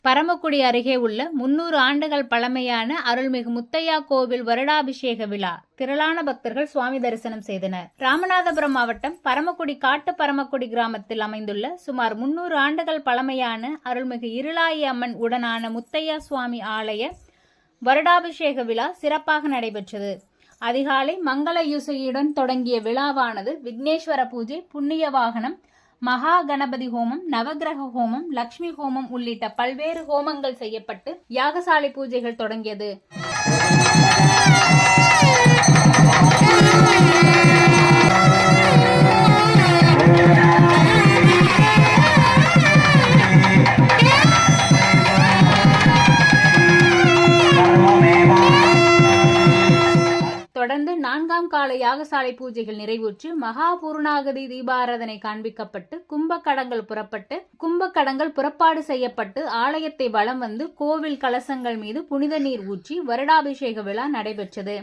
பரமக்குடி அருகே உள்ள 300 ஆண்டுகள் பழமையான அருள்மிகு முத்தையா கோவில் வருடாபிஷேக விழா திரளான பக்தர்கள் சுவாமி தரிசனம் செய்தனர். ராமநாதபுரம் மாவட்டம் பரமக்குடி காட்டு பரமக்குடி கிராமத்தில் அமைந்துள்ள சுமார் 300 ஆண்டுகள் பழமையான அருள்மிகு இருளாயி அம்மன் உடனான முத்தையா சுவாமி ஆலய வருடாபிஷேக விழா சிறப்பாக நடைபெற்றது. அதிகாலை மங்கள யூசையுடன் தொடங்கிய விழாவானது விக்னேஸ்வர பூஜை, புண்ணிய வாகனம், மகா கணபதி ஹோமம், நவகிரக ஹோமம், லட்சுமி ஹோமம் உள்ளிட்ட பல்வேறு ஹோமங்கள் செய்யப்பட்டு யாகசாலை பூஜைகள் தொடங்கியது. தொடர்ந்து 4ஆம் கால யாகசாலை பூஜைகள் நிறைவுற்று மகா பூர்ணாகதி தீபாராதனை காண்பிக்கப்பட்டு கும்பக்கடங்கள் புறப்பாடு செய்யப்பட்டு ஆலயத்தை வலம் வந்து கோவில் கலசங்கள் மீது புனித நீர் ஊற்றி வருடாபிஷேக விழா நடைபெற்றது.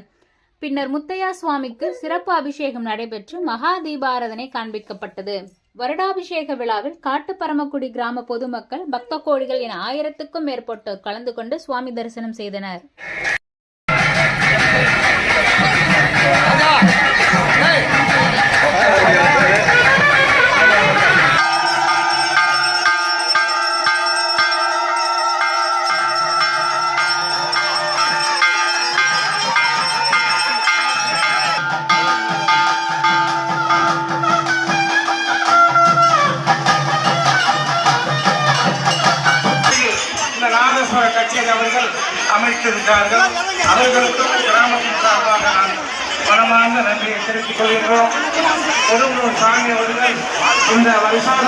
பின்னர் முத்தையா சுவாமிக்கு சிறப்பு அபிஷேகம் நடைபெற்று மகா தீபாராதனை காண்பிக்கப்பட்டது. வருடாபிஷேக விழாவில் காட்டு பரமக்குடி கிராம பொதுமக்கள், பக்த கோடிகள் என 1000க்கும் மேற்பட்டோர் கலந்து கொண்டு சுவாமி தரிசனம் செய்தனர். கட்சியை அவர்கள் அமைத்திருந்தார்கள். அவர்களுக்கும் கிராமத்தின் சார்பாக நான் மனமார்ந்த நன்றியை தெரிவித்துக் கொள்கின்றோம். ஒரு சாமி அவர்கள் இந்த வருஷம்